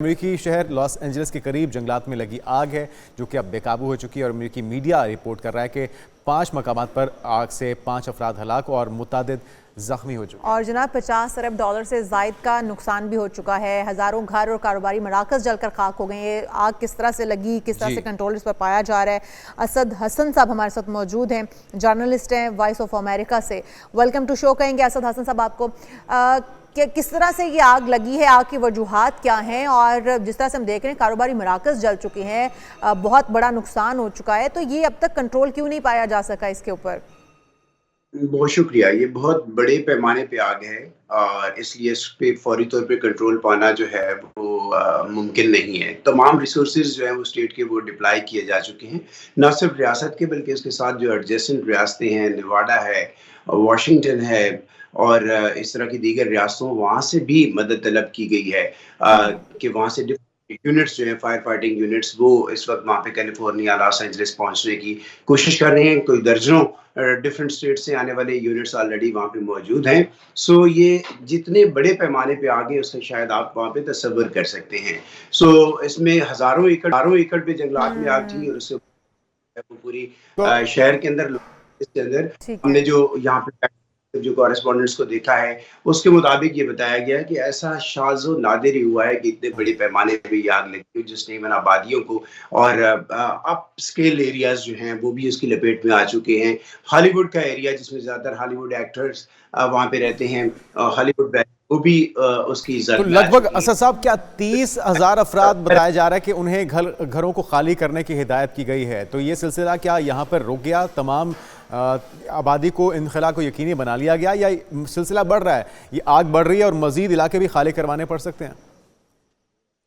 अमेरिकी शहर Los Angeles के करीब जंगलात में लगी आग है जो कि अब बेकाबू हो चुकी है और अमेरिकी मीडिया रिपोर्ट कर रहा है कि 5 मकामात पर आग से 5 अफराद हलाक और मुतादिद जख्मी हो चुके हैं। और जनाब $50 अरब से जायद का नुकसान भी हो चुका है। हज़ारों घर और कारोबारी मराकज़ जलकर खाक हो गए हैं। आग किस तरह से लगी, किस तरह से कंट्रोल इस पर पाया जा रहा है। असद हसन साहब हमारे साथ मौजूद हैं, जर्नलिस्ट हैं वॉइस ऑफ अमेरिका से। वेलकम टू शो कहेंगे असद हसन साहब आपको। किस तरह से ये आग लगी है, आग की वजूहात क्या हैं, और जिस तरह से हम देख रहे हैं कारोबारी मराकज़ जल चुके हैं, बहुत बड़ा नुकसान हो चुका है, तो ये अब तक कंट्रोल क्यों नहीं पाया जा सका इसके ऊपर? बहुत शुक्रिया। ये बहुत बड़े पैमाने पे आग है और इसलिए इस पे फौरी तौर पे कंट्रोल पाना जो है वो मुमकिन नहीं है। तमाम रिसोर्सेज जो हैं वो स्टेट के वो डिप्लॉय किए जा चुके हैं, ना सिर्फ रियासत के बल्कि इसके साथ जो एडजेसेंट रियासतें हैं, नेवाडा है, वाशिंगटन है और इस तरह की दीगर रियासतों वहाँ से भी मदद तलब की गई है कि वहाँ से यूनिट्स जो है फायर फाइटिंग यूनिट्स वो इस वक्त वहाँ पे कैलिफोर्निया लॉस एंजलिस पहुँचने की कोशिश कर रहे हैं। कोई दर्जनों डिफरेंट स्टेट से आने वाले यूनिट्स ऑलरेडी वहाँ पे मौजूद हैं। सो ये जितने बड़े पैमाने पे आगे उससे शायद आप वहाँ पे तसव्वुर कर सकते हैं। सो इसमें हजारों एकड़ पे जंगलात में आग थी और उससे वो पूरी शहर के अंदर इसके अंदर हमने जो यहाँ पे जो कॉरेस्पॉन्डेंट्स को देखा है उसके मुताबिक ये बताया गया है कि ऐसा शाज़ो नादिर ही हुआ है कि इतने बड़े पैमाने पे ये आग लगी जिसने इवन आबादियों को और अप स्केल एरियाज जो हैं वो भी उसकी लपेट में आ चुके हैं। हॉलीवुड का एरिया जिसमें ज़्यादातर हॉलीवुड एक्टर्स वहाँ पे रहते हैं, हॉलीवुड वो भी उसकी तो लगभग असद साहब क्या 30,000 अफराद बताया जा रहा है कि उन्हें घरों को खाली करने की हिदायत की गई है। तो ये सिलसिला क्या यहाँ पर रुक गया, तमाम आबादी को इनखला को यकीनी बना लिया गया, या सिलसिला बढ़ रहा है, ये आग बढ़ रही है और मजीद इलाके भी खाली करवाने पड़ सकते हैं?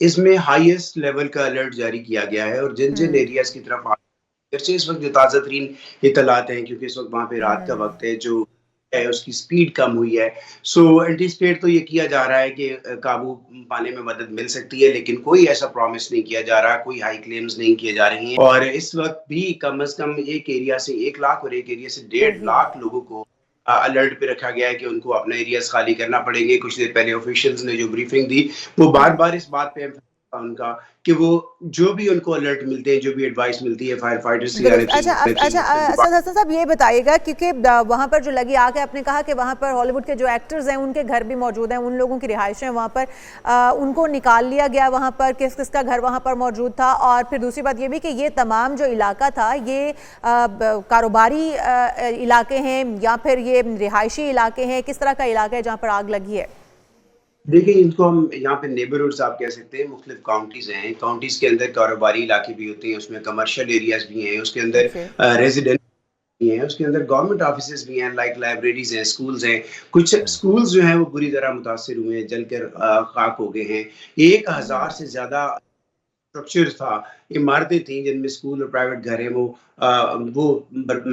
इसमें हाईएस्ट लेवल का अलर्ट जारी किया गया है और जिन जिन एरियाज की तरफ इस वक्त जो ताज़ा तरीन इतलात हैं, क्योंकि इस वक्त वहाँ पे रात का वक्त है, जो है उसकी स्पीड कम हुई है। सो एंटीसिपेट तो ये किया जा रहा है कि काबू पाने में मदद मिल सकती है, लेकिन कोई ऐसा प्रॉमिस नहीं किया जा रहा, कोई हाई क्लेम्स नहीं किए जा रहे हैं। और इस वक्त भी कम से कम एक एरिया से 1 लाख और एक एरिया से 1.5 लाख लोगों को अलर्ट पे रखा गया है कि उनको अपना एरियाज खाली करना पड़ेंगे। कुछ देर पहले ऑफिशियल्स ने जो ब्रीफिंग दी वो बार बार इस बात पे उनका कि वो जो भी उनको अलर्ट मिलते हैं, जो भी एडवाइस मिलती है फायर फाइटर्स की जानिब से। अच्छा असद हसन साहब ये बताइएगा, क्योंकि वहाँ पर जो लगी आग है, आपने कहा कि वहाँ पर हॉलीवुड के जो एक्टर्स हैं उनके घर भी मौजूद हैं, उन लोगों की रिहाइश है वहाँ पर, उनको निकाल लिया गया वहाँ पर, किस किस का घर वहाँ पर मौजूद था? और फिर दूसरी बात ये भी कि ये तमाम जो इलाका था ये कारोबारी इलाके हैं या फिर ये रिहायशी इलाके हैं, किस तरह का इलाका है जहाँ पर आग लगी है? देखिए, इनको हम यहाँ पे नेबरहुड्स आप कह सकते हैं। मुख्तलिफ काउंटीज हैं, काउंटीज के अंदर कारोबारी इलाके भी होते हैं, उसमें कमर्शियल एरियाज भी हैं, उसके अंदर रेजिडेंट भी हैं, उसके अंदर गवर्नमेंट ऑफिसेज भी हैं, लाइक लाइब्रेरीज हैं, स्कूल्स हैं। कुछ स्कूल्स जो हैं वो बुरी तरह मुतासिर हुए हैं, जलकर खाक हो गए हैं। 1000 से ज्यादा स्ट्रक्चर था, इमारतें थी जिनमें स्कूल और प्राइवेट घर हैं वो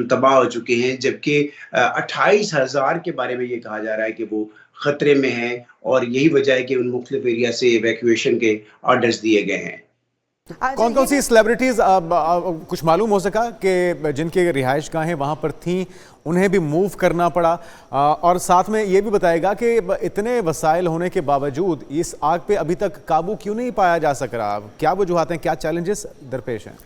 तबाह हो चुके हैं, जबकि 28,000 के बारे में ये कहा जा रहा है कि वो खतरे में हैं और यही वजह है कि उन मुख्तलिफ एरिया से इवैक्यूएशन के ऑर्डर्स दिए गए हैं। कौन कौन सी सेलिब्रिटीज कुछ मालूम हो सका कि जिनके रिहाइश गाहें वहां पर थीं उन्हें भी मूव करना पड़ा? और साथ में ये भी बताएगा कि इतने वसाइल होने के बावजूद इस आग पे अभी तक काबू क्यों नहीं पाया जा सक रहा? क्या वजूहात हैं, क्या चैलेंजेस दरपेश हैं?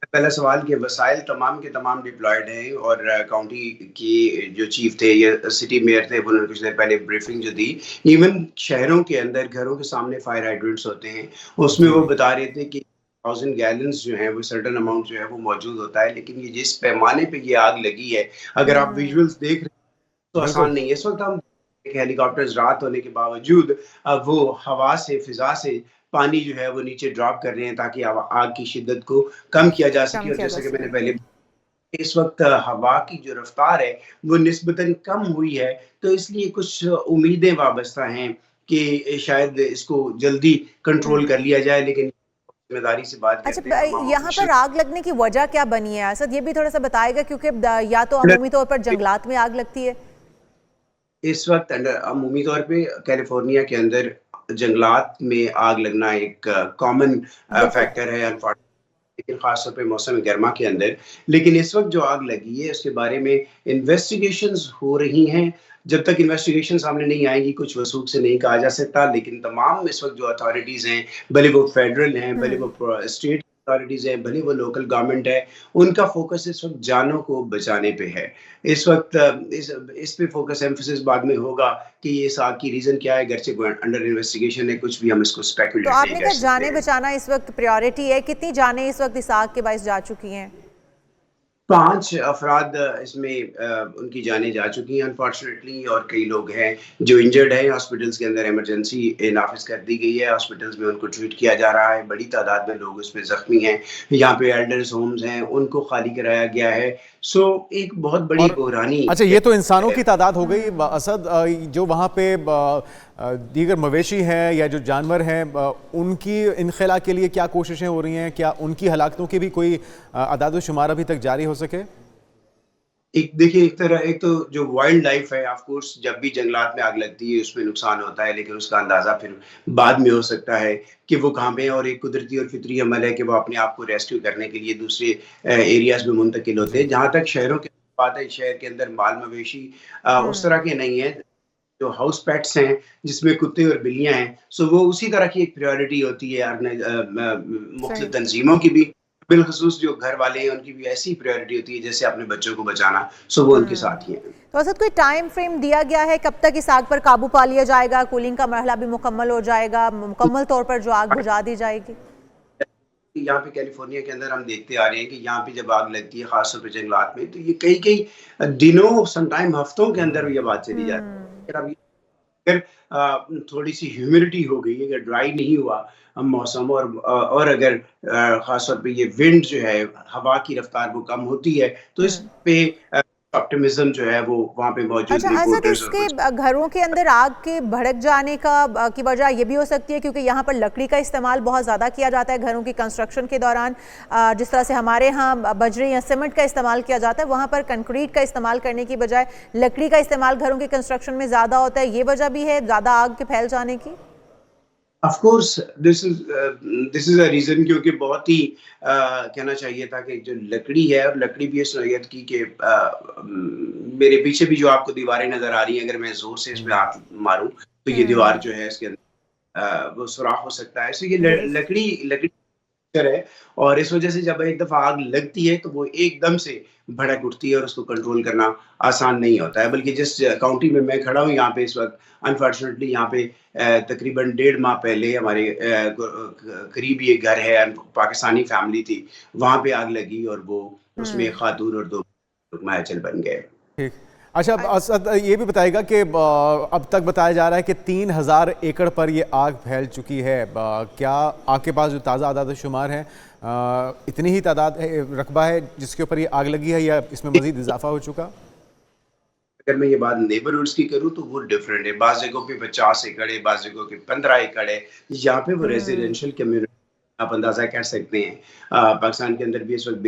पहला सवाल कि वसाइल तमाम के तमाम डिप्लॉयड हैं और काउंटी की जो चीफ थे या सिटी मेयर थे उन्होंने कुछ देर पहले ब्रीफिंग जो दी, इवन शहरों के अंदर घरों के सामने फायर हाइड्रेंट्स होते हैं, उसमें वो बता रहे थे कि 1000 गैलन्स जो है वो सर्टेन अमाउंट जो है वो मौजूद होता है। लेकिन ये जिस पैमाने पे ये आग लगी है, अगर आप विजुअल्स देख रहे हैं तो आसान नहीं है। इस वक्त हम हेलीकॉप्टर्स रात होने के बावजूद वो हवा से, फिजा से पानी जो है वो नीचे ड्रॉप कर रहे हैं ताकि आग की शिद्दत को कम किया जा सके। और जैसे कि मैंने पहले, इस वक्त हवा की जो रफ्तार है वो निस्बतन कम हुई है, तो इसलिए कुछ उम्मीदें वाबस्ता हैं कि शायद इसको जल्दी कंट्रोल कर लिया जाए। लेकिन जिम्मेदारी से बात करते हैं। अच्छा, यहाँ पर आग लगने की वजह क्या बनी है असद, ये भी थोड़ा सा बताएगा, क्योंकि या तो अमूमी तौर पर जंगलात में आग लगती है इस वक्त, अमूमी तौर पे कैलिफोर्निया के अंदर जंगलात में आग लगना एक कॉमन फैक्टर है लेकिन खासतौर पे मौसम गर्मा के अंदर। लेकिन इस वक्त जो आग लगी है उसके बारे में इन्वेस्टिगेशंस हो रही हैं। जब तक इन्वेस्टिगेशन सामने नहीं आएगी कुछ वसूख से नहीं कहा जा सकता, लेकिन तमाम इस वक्त जो अथॉरिटीज़ हैं, भले वो फेडरल हैं, भले वो स्टेट अथॉरिटीज़ हैं, भले वो लोकल गवर्नमेंट है, उनका फोकस इस वक्त जानों को बचाने पे है। इस वक्त इस पे फोकस एम्फोसिस बाद में होगा कि ये इस आग की रीज़न क्या है, अगरचे अंडर इन्वेस्टिगेशन है, कुछ भी हम इसको तो स्पेकुलेट नहीं आपने कर कहा सकते जाने हैं। बचाना इस वक्त प्रायोरिटी है, कितनी जानें इस वक्त इस आग के बायस जा चुकी हैं? 5 अफ़राद इसमें उनकी जानें जा चुकी हैं अनफॉर्चुनेटली, और कई लोग हैं जो इंजर्ड हैं। हॉस्पिटल्स के अंदर इमरजेंसी नाफ़िज़ कर दी गई है, हॉस्पिटल्स में उनको ट्रीट किया जा रहा है। बड़ी तादाद में लोग उसमें ज़ख्मी हैं। यहाँ पे एल्डर्स होम्स हैं, उनको खाली कराया गया है। सो एक बहुत बड़ी और बहरानी अच्छा, ये तो इंसानों की तादाद हो गई असद। जो वहाँ पे दीगर मवेशी हैं या जो जानवर हैं, उनकी इनखला के लिए क्या कोशिशें हो रही हैं? क्या उनकी हलाकतों की भी कोई अदाद शुमार अभी तक जारी हो सके? एक तो जो वाइल्ड लाइफ है, ऑफ कोर्स जब भी जंगलात में आग लगती है उसमें नुकसान होता है, लेकिन उसका अंदाजा फिर बाद में हो सकता है कि वो कहाँ पे है, और एक कुदरती और फितरी अमल है कि वो अपने आप को रेस्क्यू करने के लिए दूसरे एरियाज में मुंतकिल होते हैं। जहाँ तक शहरों की बात है, शहर के अंदर माल मवेशी उस तरह के नहीं है। जो हाउस पेट्स हैं जिसमें कुत्ते और बिल्लियां हैं, सो वो उसी तरह की एक प्रायोरिटी होती है मुख्तलिफ सही। तंजीमों की भी, बिलखसूस जो घर वाले हैं उनकी भी ऐसी प्रायोरिटी होती है जैसे अपने बच्चों को बचाना। सो वो उनके साथ ही हैं। तो असद कोई टाइम फ्रेम दिया गया है कब तक इस आग पर काबू पा लिया जाएगा? कूलिंग का मरहला भी मुकम्मल हो जाएगा, मुकम्मल तौर पर जो आग बुझा दी जाएगी? यहाँ पे कैलिफोर्निया के अंदर हम देखते आ रहे हैं कि यहाँ पे जब आग लगती है खासतौर पे जंगलात में, तो ये कई कई दिनों, समटाइम हफ्तों के अंदर ये बात चली जाती है। अब अगर थोड़ी सी ह्यूमिडिटी हो गई, अगर ड्राई नहीं हुआ मौसम, और अगर खासतौर पे ये विंड जो है, हवा की रफ्तार वो कम होती है, तो इस पे ऑप्टिमिज्म जो है वो वहाँ पे मौजूद अच्छा असद, रिपोर्टर्स और इसके कुछ घरों के अंदर आग के भड़क जाने का की वजह ये भी हो सकती है क्योंकि यहाँ पर लकड़ी का इस्तेमाल बहुत ज़्यादा किया जाता है घरों की कंस्ट्रक्शन के दौरान। जिस तरह से हमारे यहाँ बजरी या सीमेंट का इस्तेमाल किया जाता है, वहाँ पर कंक्रीट का इस्तेमाल करने की बजाय लकड़ी का इस्तेमाल घरों की कंस्ट्रक्शन में ज़्यादा होता है। ये वजह भी है ज़्यादा आग के फैल जाने की? Of course this is a reason, क्योंकि बहुत ही कहना चाहिए था कि जो लकड़ी है, और लकड़ी भी इस नौयत की कि मेरे पीछे भी जो आपको दीवारें नजर आ रही हैं, अगर मैं जोर से इसमें हाथ मारूं तो ये दीवार जो है इसके अंदर वो सुराख हो सकता है। सो ये जी। लकड़ी लकड़ी है, और इस वजह से जब एक दफा आग लगती है तो वो एकदम से भड़क उठती है, और उसको कंट्रोल करना आसान नहीं होता है। बल्कि जिस काउंटी में मैं खड़ा हूँ यहाँ पे इस वक्त, अनफॉर्चुनेटली यहाँ पे तकरीबन 1.5 माह पहले हमारे करीब ये घर है, पाकिस्तानी फैमिली थी, वहां पे आग लगी और वो उसमें एक खातून और 2 मायाचल बन गए। ठीक। अच्छा, असद ये भी बताएगा कि अब तक बताया जा रहा है कि 3000 एकड़ पर ये आग फैल चुकी है। क्या आपके पास जो ताज़ा आदाद शुमार है, इतनी ही तादाद रकबा है जिसके ऊपर ये आग लगी है, या इसमें मजीद इजाफा हो चुका? अगर मैं ये बात नेबरहुड्स की करूँ तो वो डिफरेंट है। बाज़ जगहों पे 50 एकड़ है, बाज़ जगहों पे 15 एकड़ है। यहाँ पे वो रेज़िडेंशियल कम्युनिटी, आप अंदाज़ा कर सकते हैं। पाकिस्तान के अंदर भी इस वक़्त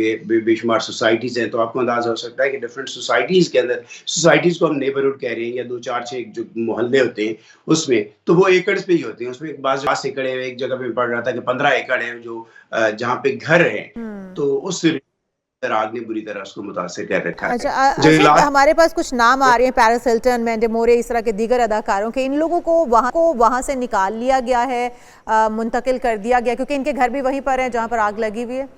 बेशुमार सोसाइटीज़ हैं, तो आपको अंदाज़ा हो सकता है कि डिफरेंट सोसाइटीज़ के अंदर, सोसाइटीज़ को हम नेबरहुड कह रहे हैं, या 2, 4, 6 जो मोहल्ले होते हैं उसमें, तो वो एकड़्स पे ही होते हैं। उसमें बाज़ 50 एकड़ है, एक जगह पे पढ़ रहा था कि 15 एकड़ है जो जहाँ पे घर हैं, तो उस आग ने बुरी तरह उसको मुतासिर कर रखा है। अच्छा असद, हमारे पास कुछ नाम आ रहे हैं, पैरिस हिल्टन, मैंडी मोरे, इस तरह के दीगर अदाकारों के। इन लोगों को वहाँ से निकाल लिया गया है, मुंतकिल कर दिया गया, क्योंकि इनके घर भी वहीं पर हैं जहाँ पर आग लगी हुई है।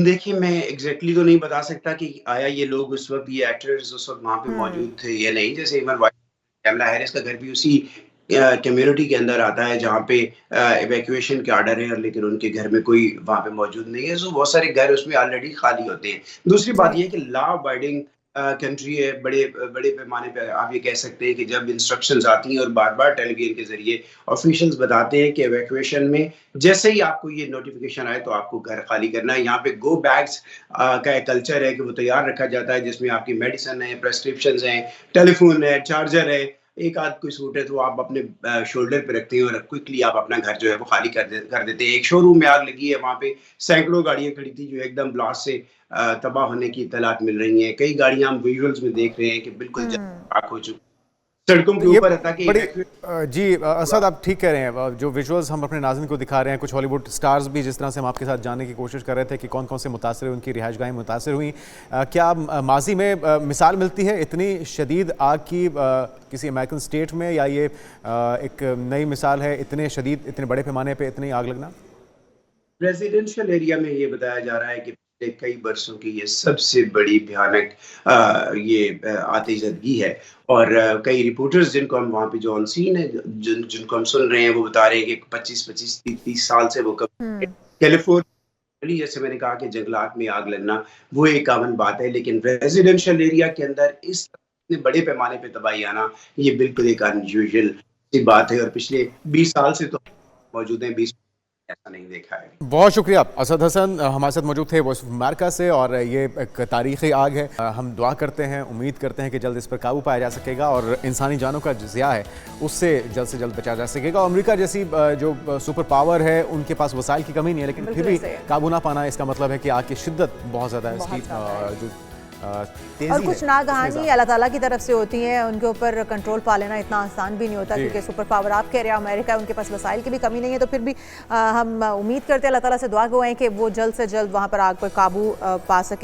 देखिए, मैं एग्जैक्टली तो नहीं बता सकता कि आया ये लोग उस वक्त, ये एक्टर्स उस वक्त वहाँ पे मौजूद थे या नहीं। जैसे इवन कैमला हैरिस का घर भी उसी कम्युनिटी के अंदर आता है जहाँ पे इवैक्यूएशन के ऑर्डर है, लेकिन उनके घर में कोई वहाँ पे मौजूद नहीं है। सो बहुत सारे घर उसमें ऑलरेडी खाली होते हैं। दूसरी बात ये कि लॉ अबाइडिंग कंट्री है, बड़े बड़े पैमाने पे आप ये कह सकते हैं कि जब इंस्ट्रक्शंस आती हैं और बार-बार टेलीविजन के ज़रिए ऑफिशियल्स बताते हैं कि इवैक्यूएशन में जैसे ही आपको ये नोटिफिकेशन आए तो आपको घर खाली करना है। यहाँ पे गो बैग्स का एक कल्चर है कि वो तैयार रखा जाता है, जिसमें आपकी मेडिसिन है, प्रिस्क्रिप्शंस हैं, टेलीफोन है, चार्जर है, एक आध कोई सूट है तो आप अपने शोल्डर पे रखते हैं और क्विकली आप अपना घर जो है वो खाली कर देते हैं। एक शोरूम में आग लगी है, वहाँ पे सैकड़ों गाड़ियां खड़ी थी जो एकदम ब्लास्ट से तबाह होने की इत्तलात मिल रही हैं। कई गाड़ियां हम विजुअल्स में देख रहे हैं कि बिल्कुल आग हो चुकी। सड़कों के ये ऊपर है ताकि जी असद, आप ठीक कह रहे हैं। जो विजुअल्स हम अपने नाज़रीन को दिखा रहे हैं, कुछ हॉलीवुड स्टार्स भी, जिस तरह से हम आपके साथ जानने की कोशिश कर रहे थे कि कौन कौन से मुतासर हुए, उनकी रिहाइशगाहें मुतासर हुई। क्या माजी में मिसाल मिलती है इतनी शदीद आग की किसी अमेरिकन स्टेट में, या ये एक नई मिसाल है, इतने शदीद, इतने बड़े पैमाने पर इतनी आग लगना? रेजिडेंशियल एरिया में ये बताया जा रहा है कि पिछले कई बरसों की ये सबसे बड़ी भयानक आतिशबाजी है। और कई रिपोर्टर्स जिनको हम वहाँ पे जो ऑन सीन है, जिनको हम सुन रहे हैं, वो बता रहे हैं कि 25-25, 30 साल से वो कैलिफोर्निया, जैसे मैंने कहा कि जंगलात में आग लगना वो एक आम बात है, लेकिन रेजिडेंशियल एरिया के अंदर इस इतने बड़े पैमाने पे तबाही आना ये बिल्कुल एक अनयूजुअल सी बात है। और पिछले 20 साल से तो मौजूद हैं, 20 ऐसा नहीं देखा है। बहुत शुक्रिया। असद हसन हमारे साथ मौजूद थे वॉइस ऑफ अमेरिका से, और ये एक तारीखी आग है। हम दुआ करते हैं, उम्मीद करते हैं कि जल्द इस पर काबू पाया जा सकेगा और इंसानी जानों का जो ज़िया है उससे जल्द से जल्द बचा जा सकेगा। और अमेरिका जैसी जो सुपर पावर है, उनके पास वसाइल की कमी नहीं है, लेकिन फिर भी काबू ना पाना, इसका मतलब है कि आग की शिद्दत बहुत ज़्यादा है, इसकी जो और कुछ नागहानी अल्लाह ताला की तरफ से होती हैं, उनके ऊपर कंट्रोल पा लेना इतना आसान भी नहीं होता, क्योंकि सुपर पावर आप कह रहे हैं अमेरिका है, उनके पास वसाइल की भी कमी नहीं है। तो फिर भी हम उम्मीद करते हैं, अल्लाह ताला से दुआ गो हैं कि वो जल्द से जल्द वहाँ पर आग पर काबू पा सकें।